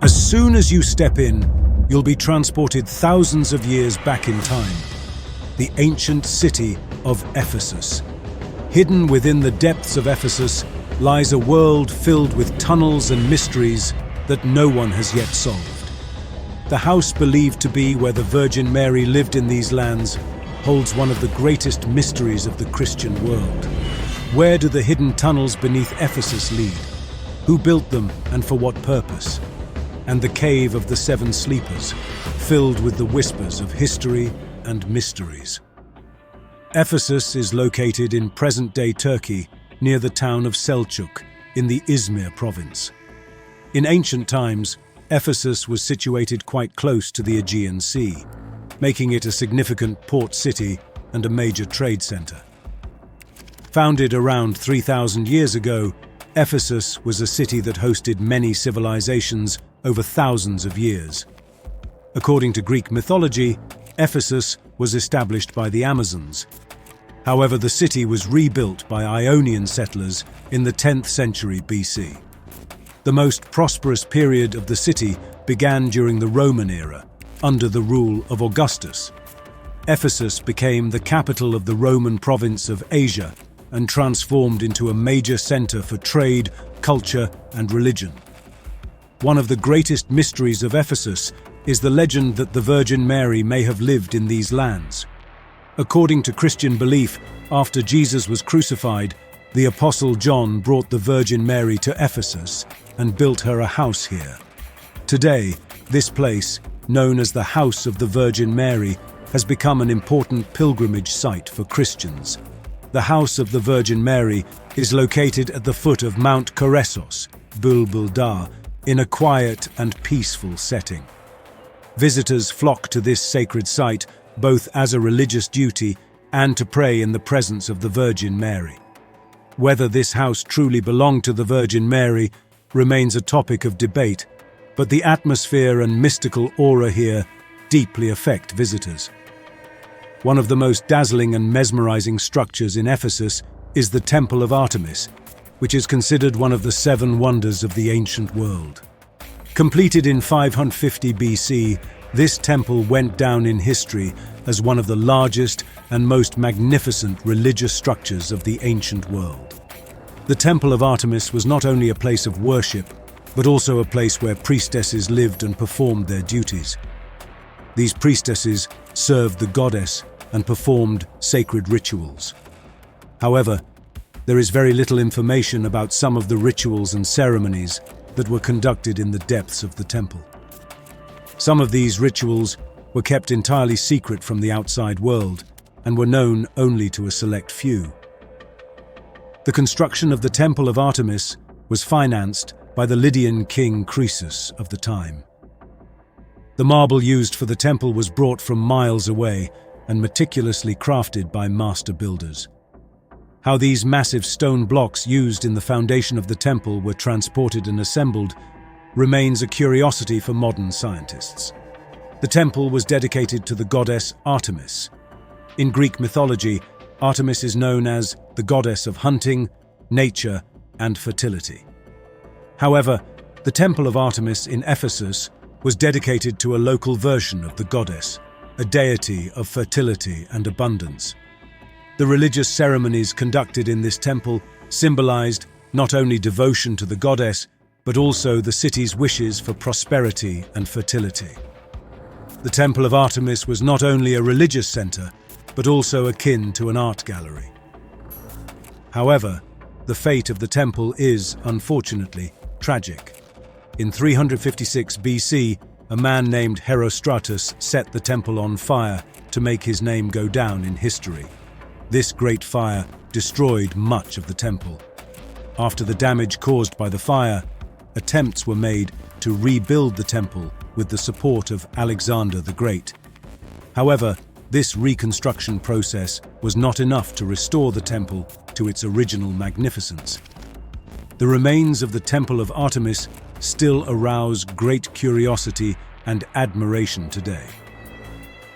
As soon as you step in, you'll be transported thousands of years back in time. The ancient city of Ephesus. Hidden within the depths of Ephesus lies a world filled with tunnels and mysteries that no one has yet solved. The house believed to be where the Virgin Mary lived in these lands holds one of the greatest mysteries of the Christian world. Where do the hidden tunnels beneath Ephesus lead? Who built them and for what purpose? And the cave of the seven sleepers, filled with the whispers of history and mysteries. Ephesus is located in present-day Turkey, near the town of Celsus, in the Izmir province. In ancient times, Ephesus was situated quite close to the Aegean Sea, making it a significant port city and a major trade center. Founded around 3,000 years ago, Ephesus was a city that hosted many civilizations over thousands of years. According to Greek mythology, Ephesus was established by the Amazons. However, the city was rebuilt by Ionian settlers in the 10th century BC. The most prosperous period of the city began during the Roman era, under the rule of Augustus. Ephesus became the capital of the Roman province of Asia and transformed into a major center for trade, culture, and religion. One of the greatest mysteries of Ephesus is the legend that the Virgin Mary may have lived in these lands. According to Christian belief, after Jesus was crucified, the Apostle John brought the Virgin Mary to Ephesus and built her a house here. Today, this place, known as the House of the Virgin Mary, has become an important pilgrimage site for Christians. The House of the Virgin Mary is located at the foot of Mount Terrace, Houses, in a quiet and peaceful setting. Visitors flock to this sacred site both as a religious duty and to pray in the presence of the Virgin Mary. Whether this house truly belonged to the Virgin Mary remains a topic of debate, but the atmosphere and mystical aura here deeply affect visitors. One of the most dazzling and mesmerizing structures in Ephesus is the Temple of Artemis, which is considered one of the seven wonders of the ancient world. Completed in 550 BC, this temple went down in history as one of the largest and most magnificent religious structures of the ancient world. The Temple of Artemis was not only a place of worship, but also a place where priestesses lived and performed their duties. These priestesses served the goddess and performed sacred rituals. However, there is very little information about some of the rituals and ceremonies that were conducted in the depths of the temple. Some of these rituals were kept entirely secret from the outside world and were known only to a select few. The construction of the Temple of Artemis was financed by the Lydian king Croesus of the time. The marble used for the temple was brought from miles away and meticulously crafted by master builders. How these massive stone blocks used in the foundation of the temple were transported and assembled remains a curiosity for modern scientists. The temple was dedicated to the goddess Artemis. In Greek mythology, Artemis is known as the goddess of hunting, nature, and fertility. However, the Temple of Artemis in Ephesus was dedicated to a local version of the goddess, a deity of fertility and abundance. The religious ceremonies conducted in this temple symbolized not only devotion to the goddess, but also the city's wishes for prosperity and fertility. The Temple of Artemis was not only a religious center, but also akin to an art gallery. However, the fate of the temple is, unfortunately, tragic. In 356 BC, a man named Herostratus set the temple on fire to make his name go down in history. This great fire destroyed much of the temple. After the damage caused by the fire, attempts were made to rebuild the temple with the support of Alexander the Great. However, this reconstruction process was not enough to restore the temple to its original magnificence. The remains of the Temple of Artemis still arouse great curiosity and admiration today.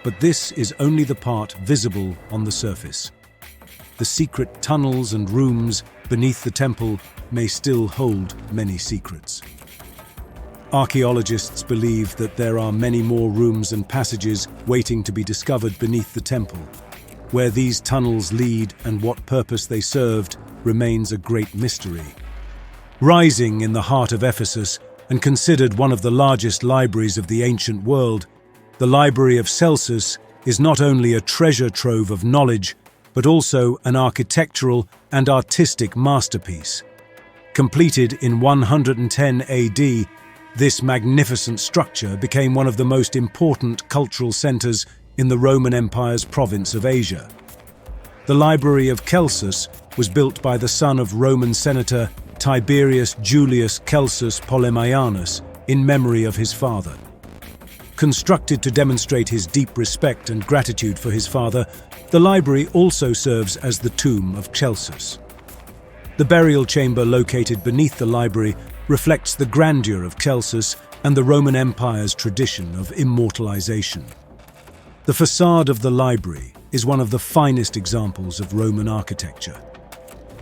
But this is only the part visible on the surface. The secret tunnels and rooms beneath the temple may still hold many secrets. Archaeologists believe that there are many more rooms and passages waiting to be discovered beneath the temple. Where these tunnels lead and what purpose they served remains a great mystery. Rising in the heart of Ephesus and considered one of the largest libraries of the ancient world, the Library of Celsus is not only a treasure trove of knowledge, but also an architectural and artistic masterpiece. Completed in 110 AD, this magnificent structure became one of the most important cultural centers in the Roman Empire's province of Asia. The Library of Celsus was built by the son of Roman senator Tiberius Julius Celsus Ptolemaianus in memory of his father. Constructed to demonstrate his deep respect and gratitude for his father, the library also serves as the tomb of Celsus. The burial chamber located beneath the library reflects the grandeur of Celsus and the Roman Empire's tradition of immortalization. The facade of the library is one of the finest examples of Roman architecture.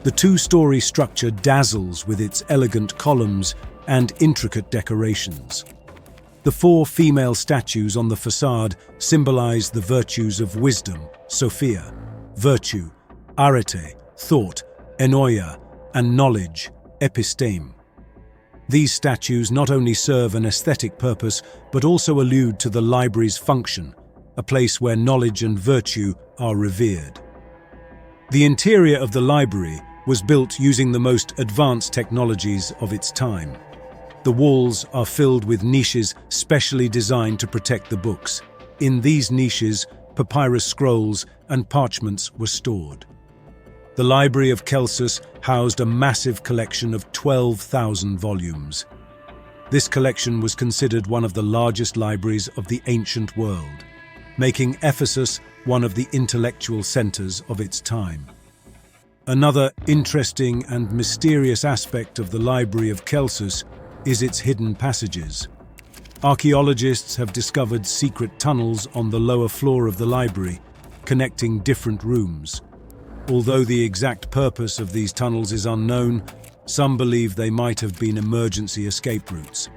The two-story structure dazzles with its elegant columns and intricate decorations. The four female statues on the facade symbolize the virtues of wisdom, Sophia, virtue, arete, thought, enoia, and knowledge, episteme. These statues not only serve an aesthetic purpose, but also allude to the library's function, a place where knowledge and virtue are revered. The interior of the library was built using the most advanced technologies of its time. The walls are filled with niches specially designed to protect the books. In these niches, papyrus scrolls and parchments were stored. The Library of Celsus housed a massive collection of 12,000 volumes. This collection was considered one of the largest libraries of the ancient world, making Ephesus one of the intellectual centers of its time. Another interesting and mysterious aspect of the Library of Celsus is its hidden passages. Archaeologists have discovered secret tunnels on the lower floor of the library, connecting different rooms. Although the exact purpose of these tunnels is unknown, some believe they might have been emergency escape routes.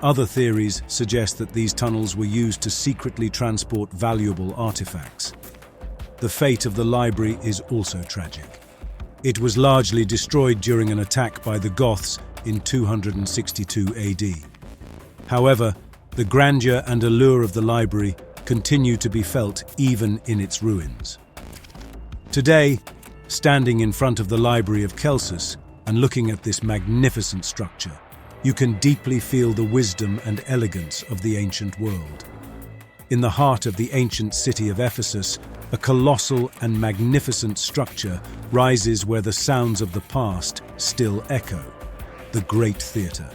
Other theories suggest that these tunnels were used to secretly transport valuable artifacts. The fate of the library is also tragic. It was largely destroyed during an attack by the Goths in 262 AD. However, the grandeur and allure of the library continue to be felt even in its ruins. Today, standing in front of the Library of Celsus and looking at this magnificent structure, you can deeply feel the wisdom and elegance of the ancient world. In the heart of the ancient city of Ephesus, a colossal and magnificent structure rises where the sounds of the past still echo, the Great Theatre.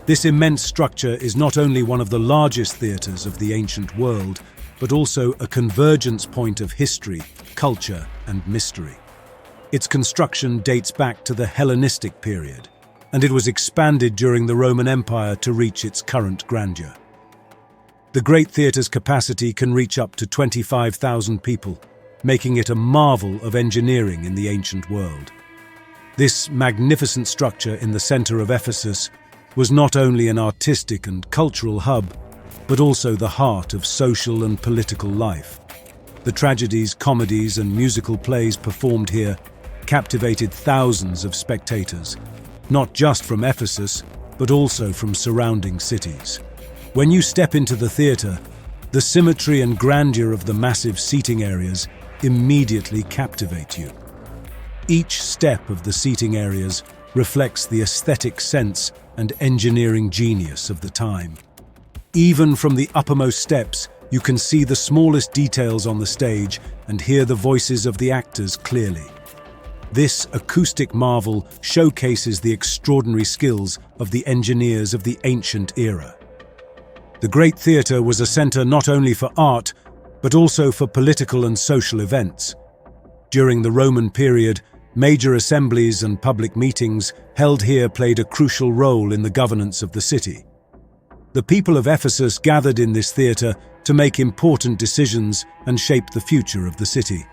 This immense structure is not only one of the largest theatres of the ancient world, but also a convergence point of history, culture, and mystery. Its construction dates back to the Hellenistic period, and it was expanded during the Roman Empire to reach its current grandeur. The Great Theatre's capacity can reach up to 25,000 people, making it a marvel of engineering in the ancient world. This magnificent structure in the center of Ephesus was not only an artistic and cultural hub, but also the heart of social and political life. The tragedies, comedies, and musical plays performed here captivated thousands of spectators, not just from Ephesus, but also from surrounding cities. When you step into the theater, the symmetry and grandeur of the massive seating areas immediately captivate you. Each step of the seating areas reflects the aesthetic sense and engineering genius of the time. Even from the uppermost steps, you can see the smallest details on the stage and hear the voices of the actors clearly. This acoustic marvel showcases the extraordinary skills of the engineers of the ancient era. The Great Theatre was a center not only for art, but also for political and social events. During the Roman period, major assemblies and public meetings held here played a crucial role in the governance of the city. The people of Ephesus gathered in this theatre to make important decisions and shape the future of the city.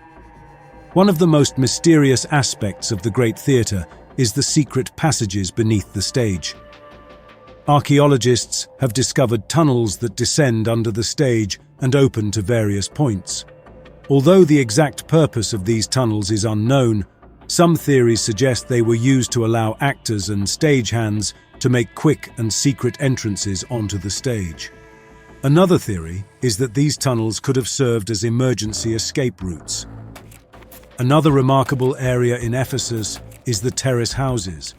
One of the most mysterious aspects of the Great Theatre is the secret passages beneath the stage. Archaeologists have discovered tunnels that descend under the stage and open to various points. Although the exact purpose of these tunnels is unknown, some theories suggest they were used to allow actors and stagehands to make quick and secret entrances onto the stage. Another theory is that these tunnels could have served as emergency escape routes. Another remarkable area in Ephesus is the Terrace Houses.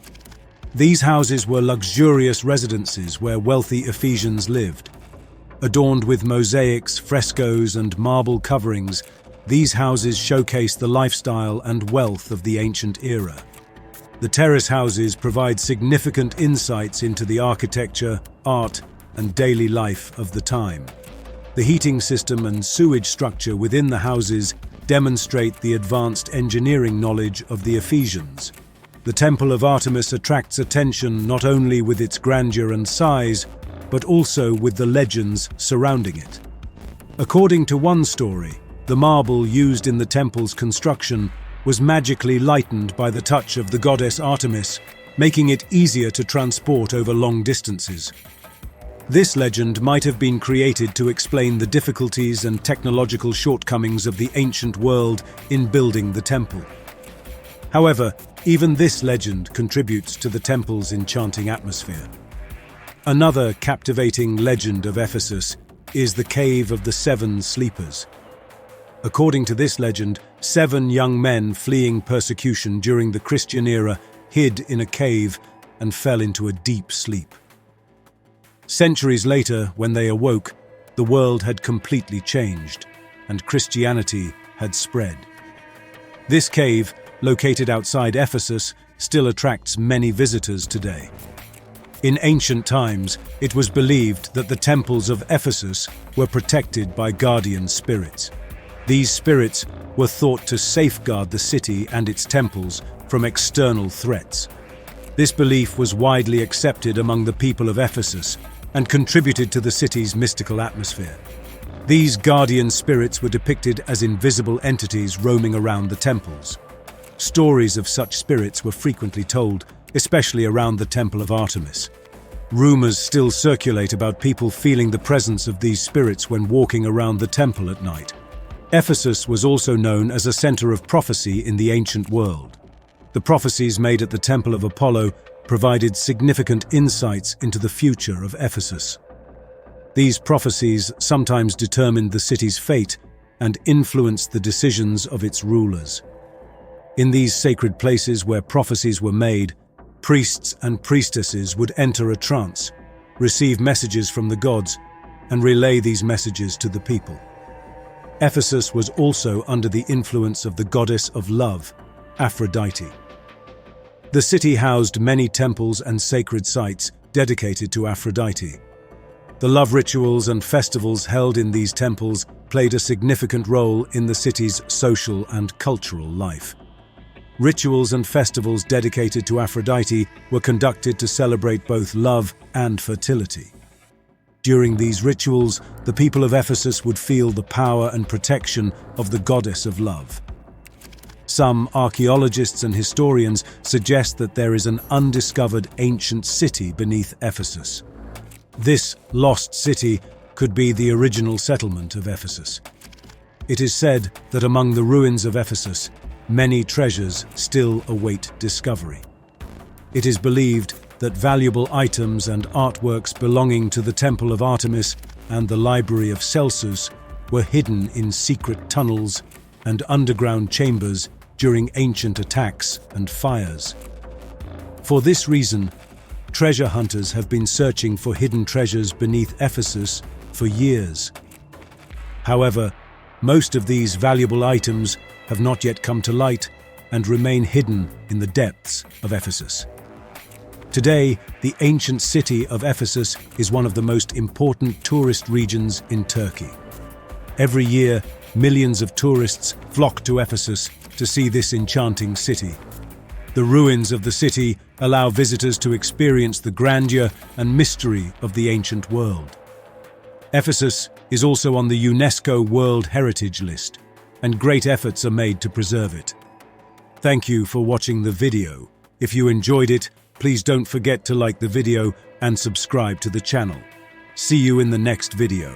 These houses were luxurious residences where wealthy Ephesians lived. Adorned with mosaics, frescoes, and marble coverings, these houses showcase the lifestyle and wealth of the ancient era. The terrace houses provide significant insights into the architecture, art, and daily life of the time. The heating system and sewage structure within the houses demonstrate the advanced engineering knowledge of the Ephesians. The Temple of Artemis attracts attention not only with its grandeur and size, but also with the legends surrounding it. According to one story, the marble used in the temple's construction was magically lightened by the touch of the goddess Artemis, making it easier to transport over long distances. This legend might have been created to explain the difficulties and technological shortcomings of the ancient world in building the temple. However, even this legend contributes to the temple's enchanting atmosphere. Another captivating legend of Ephesus is the Cave of the Seven Sleepers. According to this legend, 7 young men fleeing persecution during the Christian era hid in a cave and fell into a deep sleep. Centuries later, when they awoke, the world had completely changed, and Christianity had spread. This cave, located outside Ephesus, still attracts many visitors today. In ancient times, it was believed that the temples of Ephesus were protected by guardian spirits. These spirits were thought to safeguard the city and its temples from external threats. This belief was widely accepted among the people of Ephesus and contributed to the city's mystical atmosphere. These guardian spirits were depicted as invisible entities roaming around the temples. Stories of such spirits were frequently told, especially around the Temple of Artemis. Rumors still circulate about people feeling the presence of these spirits when walking around the temple at night. Ephesus was also known as a center of prophecy in the ancient world. The prophecies made at the Temple of Apollo provided significant insights into the future of Ephesus. These prophecies sometimes determined the city's fate and influenced the decisions of its rulers. In these sacred places where prophecies were made, priests and priestesses would enter a trance, receive messages from the gods, and relay these messages to the people. Ephesus was also under the influence of the goddess of love, Aphrodite. The city housed many temples and sacred sites dedicated to Aphrodite. The love rituals and festivals held in these temples played a significant role in the city's social and cultural life. Rituals and festivals dedicated to Aphrodite were conducted to celebrate both love and fertility. During these rituals, the people of Ephesus would feel the power and protection of the goddess of love. Some archaeologists and historians suggest that there is an undiscovered ancient city beneath Ephesus. This lost city could be the original settlement of Ephesus. It is said that among the ruins of Ephesus, many treasures still await discovery. It is believed that valuable items and artworks belonging to the Temple of Artemis and the Library of Celsus were hidden in secret tunnels and underground chambers during ancient attacks and fires. For this reason, treasure hunters have been searching for hidden treasures beneath Ephesus for years. However, most of these valuable items have not yet come to light and remain hidden in the depths of Ephesus. Today, the ancient city of Ephesus is one of the most important tourist regions in Turkey. Every year, millions of tourists flock to Ephesus to see this enchanting city. The ruins of the city allow visitors to experience the grandeur and mystery of the ancient world. Ephesus is also on the UNESCO World Heritage List, and great efforts are made to preserve it. Thank you for watching the video. If you enjoyed it, please don't forget to like the video and subscribe to the channel. See you in the next video.